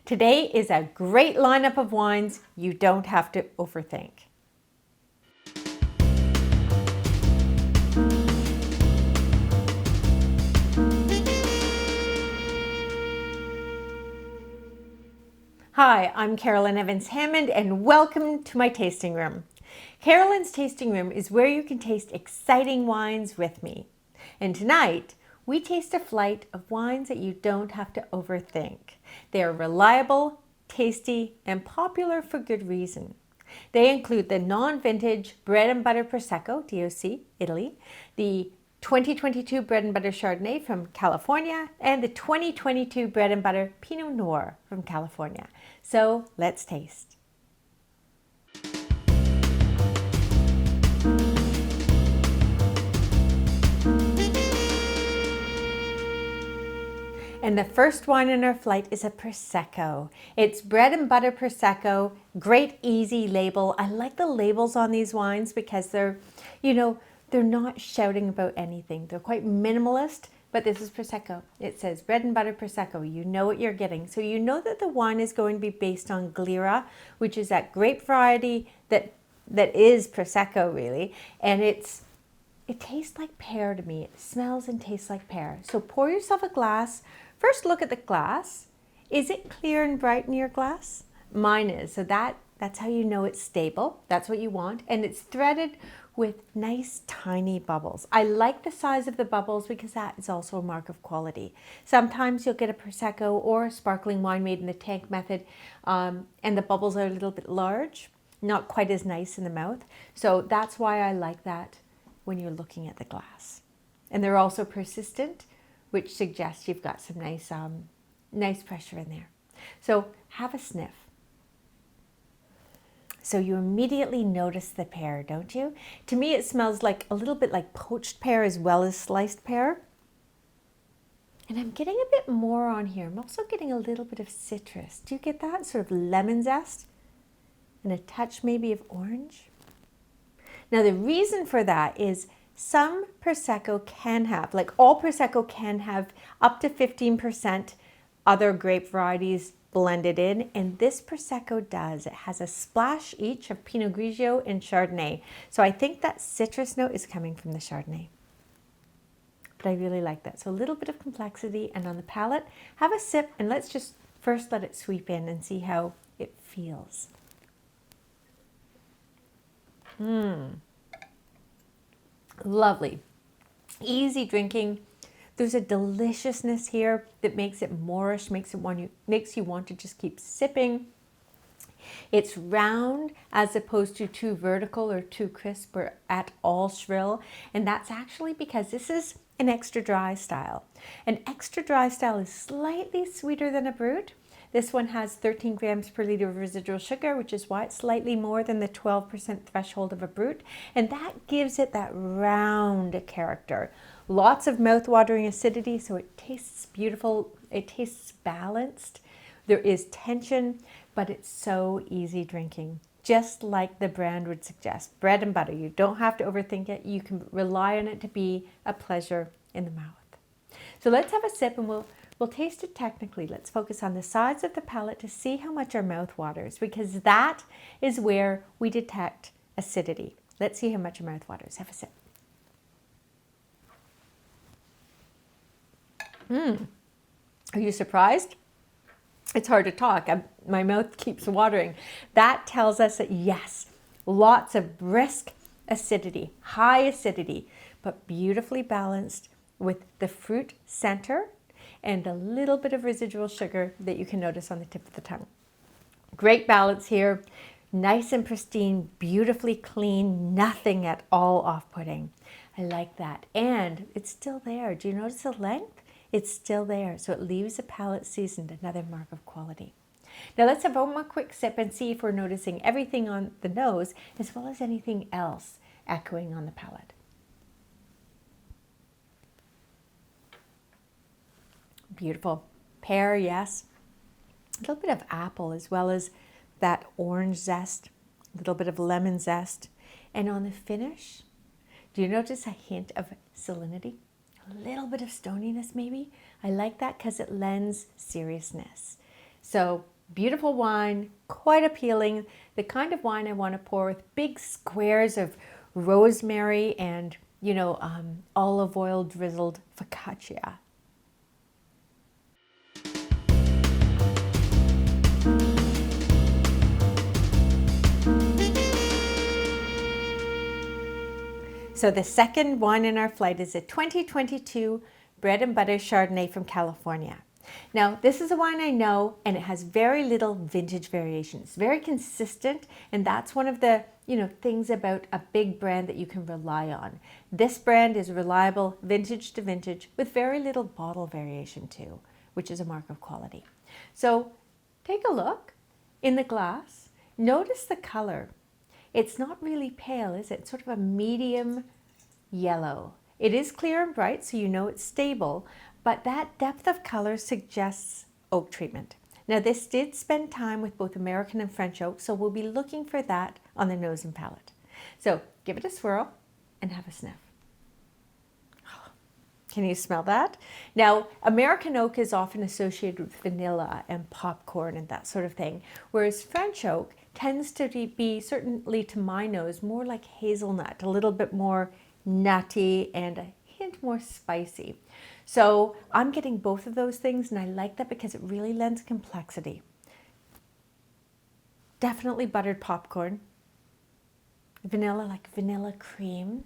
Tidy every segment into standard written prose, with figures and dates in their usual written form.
Today is a great lineup of wines you don't have to overthink. Hi, I'm Carolyn Evans-Hammond and welcome to my tasting room. Carolyn's tasting room is where you can taste exciting wines with me. And tonight, we taste a flight of wines that you don't have to overthink. They are reliable, tasty, and popular for good reason. They include the non-vintage Bread and Butter Prosecco, DOC, Italy, the 2022 Bread and Butter Chardonnay from California, and the 2022 Bread and Butter Pinot Noir from California. So let's taste. And the first wine in our flight is a Prosecco. It's Bread and Butter Prosecco, great easy label. I like the labels on these wines because they're not shouting about anything. They're quite minimalist, but this is Prosecco. It says Bread and Butter Prosecco. You know what you're getting. So you know that the wine is going to be based on Glera, which is that grape variety that is Prosecco really. And it tastes like pear to me. It smells and tastes like pear. So pour yourself a glass. First look at the glass. Is it clear and bright in your glass? Mine is. So that's how you know it's stable. That's what you want. And it's threaded with nice tiny bubbles. I like the size of the bubbles because that is also a mark of quality. Sometimes you'll get a Prosecco or a sparkling wine made in the tank method and the bubbles are a little bit large, not quite as nice in the mouth. So that's why I like that when you're looking at the glass. And they're also persistent, which suggests you've got some nice pressure in there. So have a sniff. So you immediately notice the pear, don't you? To me, it smells like a little bit like poached pear as well as sliced pear. And I'm getting a bit more on here. I'm also getting a little bit of citrus. Do you get that? Sort of lemon zest and a touch maybe of orange. Now the reason for that is some Prosecco can have, like all Prosecco can have up to 15% other grape varieties blended in, and this Prosecco does. It has a splash each of Pinot Grigio and Chardonnay. So I think that citrus note is coming from the Chardonnay. But I really like that. So a little bit of complexity, and on the palate, have a sip and let's just first let it sweep in and see how it feels. Lovely, easy drinking. There's a deliciousness here that makes it moorish, makes you want to just keep sipping. It's round as opposed to too vertical or too crisp or at all shrill. And that's actually because this is an extra dry style. An extra dry style is slightly sweeter than a Brut. This one has 13 grams per liter of residual sugar, which is why it's slightly more than the 12% threshold of a Brut. And that gives it that round character. Lots of mouth-watering acidity, so it tastes beautiful. It tastes balanced. There is tension, but it's so easy drinking. Just like the brand would suggest. Bread and butter. You don't have to overthink it. You can rely on it to be a pleasure in the mouth. So let's have a sip and we'll taste it technically. Let's focus on the sides of the palate to see how much our mouth waters, because that is where we detect acidity. Let's see how much our mouth waters. Have a sip. Are you surprised? It's hard to talk. My mouth keeps watering. That tells us that yes, lots of brisk acidity, high acidity, but beautifully balanced with the fruit center and a little bit of residual sugar that you can notice on the tip of the tongue. Great balance here. Nice and pristine, beautifully clean, nothing at all off-putting. I like that. And it's still there. Do you notice the length? It's still there, so it leaves the palate seasoned, another mark of quality. Now let's have one more quick sip and see if we're noticing everything on the nose as well as anything else echoing on the palate. Beautiful. Pear, yes. A little bit of apple as well as that orange zest, a little bit of lemon zest. And on the finish, do you notice a hint of salinity? A little bit of stoniness maybe. I like that because it lends seriousness. So Beautiful wine, quite appealing, the kind of wine I want to pour with big squares of rosemary and, olive oil drizzled focaccia. So the second wine in our flight is a 2022 Bread and Butter Chardonnay from California. Now, this is a wine I know, and it has very little vintage variations, very consistent, and that's one of the things about a big brand that you can rely on. This brand is reliable vintage to vintage with very little bottle variation too, which is a mark of quality. So take a look in the glass. Notice the color. It's not really pale, is it? It's sort of a medium yellow. It is clear and bright, so you know it's stable, but that depth of color suggests oak treatment. Now, this did spend time with both American and French oak, so we'll be looking for that on the nose and palate. So give it a swirl and have a sniff. Can you smell that? Now, American oak is often associated with vanilla and popcorn and that sort of thing, whereas French oak tends to be, certainly to my nose, more like hazelnut, a little bit more nutty and a hint more spicy. So I'm getting both of those things, and I like that because it really lends complexity. Definitely buttered popcorn, vanilla, like vanilla cream,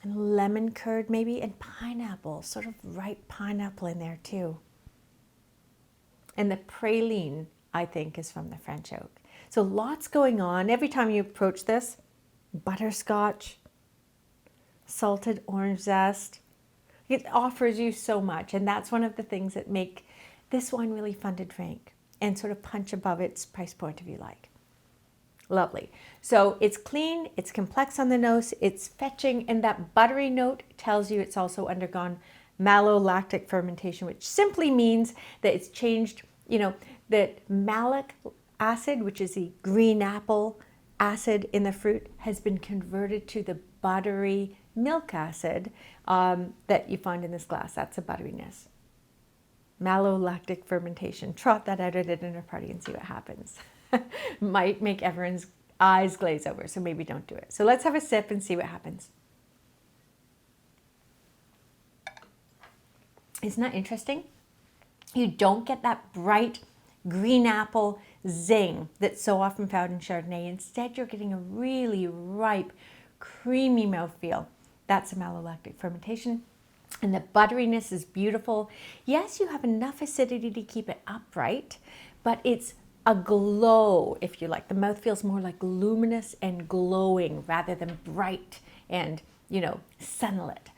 and lemon curd maybe, and pineapple, sort of ripe pineapple in there too. And the praline, I think, is from the French oak. So lots going on. Every time you approach this, butterscotch, salted orange zest. It offers you so much, and that's one of the things that make this wine really fun to drink and sort of punch above its price point if you like. Lovely. So it's clean, it's complex on the nose, it's fetching, and that buttery note tells you it's also undergone malolactic fermentation, which simply means that it's changed, that malic acid, which is the green apple acid in the fruit, has been converted to the buttery milk acid that you find in this glass. That's a butteriness. Malolactic fermentation. Trot that out at a dinner party and see what happens. Might make everyone's eyes glaze over, so maybe don't do it. So let's have a sip and see what happens. Isn't that interesting? You don't get that bright green apple zing that's so often found in Chardonnay. Instead, you're getting a really ripe, creamy mouthfeel. That's a malolactic fermentation. And the butteriness is beautiful. Yes, you have enough acidity to keep it upright, but it's a glow, if you like. The mouth feels more like luminous and glowing rather than bright and, sunlit.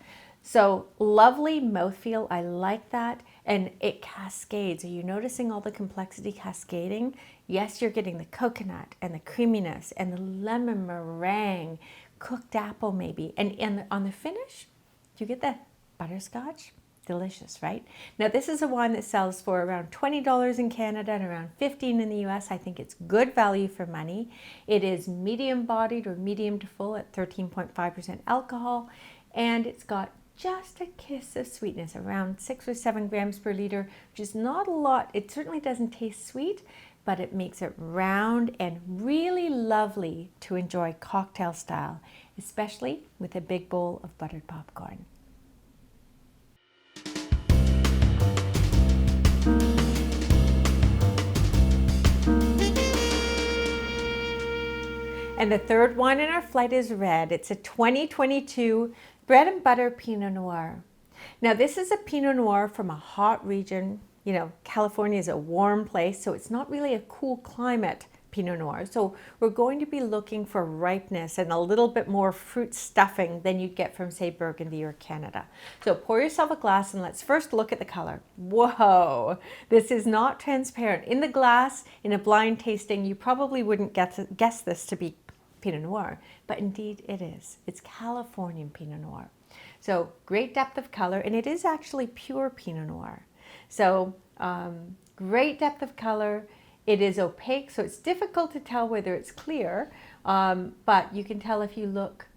So lovely mouthfeel. I like that. And it cascades. Are you noticing all the complexity cascading? Yes, you're getting the coconut and the creaminess and the lemon meringue, cooked apple maybe. And on the finish, do you get the butterscotch? Delicious, right? Now, this is a wine that sells for around $20 in Canada and around $15 in the US. I think it's good value for money. It is medium bodied or medium to full at 13.5% alcohol. And it's got just a kiss of sweetness, around 6 or 7 grams per liter, which is not a lot. It certainly doesn't taste sweet, but it makes it round and really lovely to enjoy cocktail style, especially with a big bowl of buttered popcorn. And the third wine in our flight is red. It's a 2022 Bread and Butter Pinot Noir. Now, this is a Pinot Noir from a hot region. California is a warm place, so it's not really a cool climate Pinot Noir. So we're going to be looking for ripeness and a little bit more fruit stuffing than you'd get from, say, Burgundy or Canada. So pour yourself a glass and let's first look at the color. Whoa, this is not transparent. In the glass, in a blind tasting, you probably wouldn't guess this to be Pinot Noir, but indeed it is. It's Californian Pinot Noir. So great depth of color, and it is actually pure Pinot Noir. So great depth of color. It is opaque, so it's difficult to tell whether it's clear, but you can tell if you look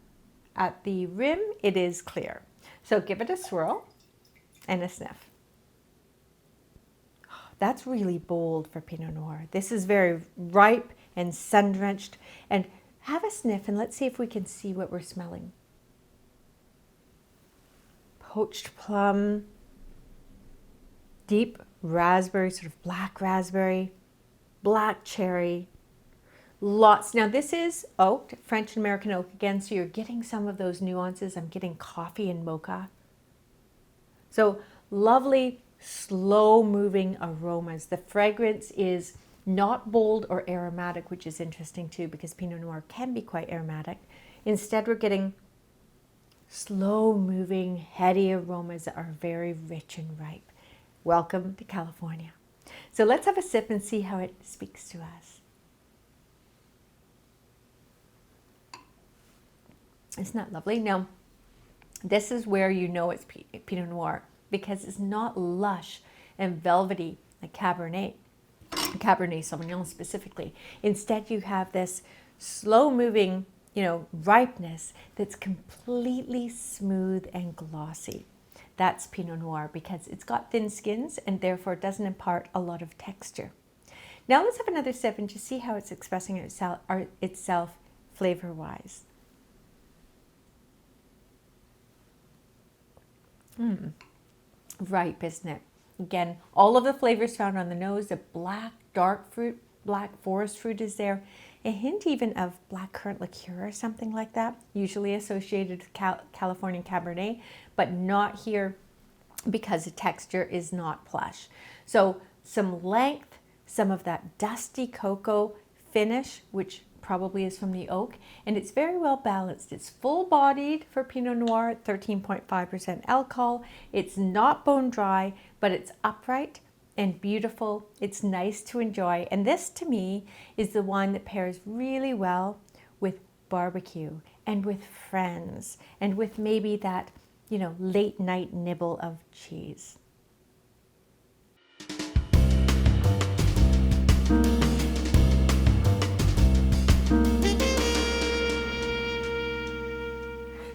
at the rim, it is clear. So give it a swirl and a sniff. Oh, That's really bold for Pinot Noir. This is very ripe and sun-drenched. And have a sniff and let's see if we can see what we're smelling. Poached plum, deep raspberry, sort of black raspberry, black cherry, lots. Now this is oaked, French and American oak again, so you're getting some of those nuances. I'm getting coffee and mocha. So lovely, slow moving aromas. The fragrance is not bold or aromatic, which is interesting too, because Pinot Noir can be quite aromatic. Instead, we're getting slow moving, heady aromas that are very rich and ripe. Welcome to California. So let's have a sip and see how it speaks to us. Isn't that lovely? Now, this is where you know it's Pinot Noir, because it's not lush and velvety like Cabernet Sauvignon specifically. Instead, you have this slow moving, ripeness that's completely smooth and glossy. That's Pinot Noir because it's got thin skins and therefore it doesn't impart a lot of texture. Now let's have another sip and just see how it's expressing itself flavor-wise. Ripe, isn't it? Again, all of the flavors found on the nose, the black, dark fruit, black forest fruit is there. A hint even of black currant liqueur or something like that, usually associated with Californian Cabernet, but not here because the texture is not plush. So some length, some of that dusty cocoa finish, which probably is from the oak, and it's very well balanced. It's full-bodied for Pinot Noir, 13.5% alcohol. It's not bone dry, but it's upright and beautiful. It's nice to enjoy, and this to me is the one that pairs really well with barbecue and with friends and with maybe that, late night nibble of cheese.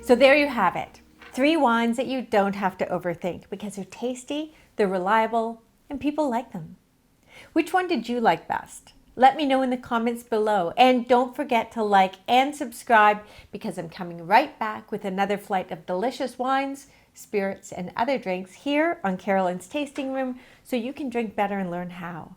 So there you have it. 3 wines that you don't have to overthink because they're tasty, they're reliable, and people like them. Which one did you like best? Let me know in the comments below. And don't forget to like and subscribe because I'm coming right back with another flight of delicious wines, spirits, and other drinks here on Carolyn's Tasting Room so you can drink better and learn how.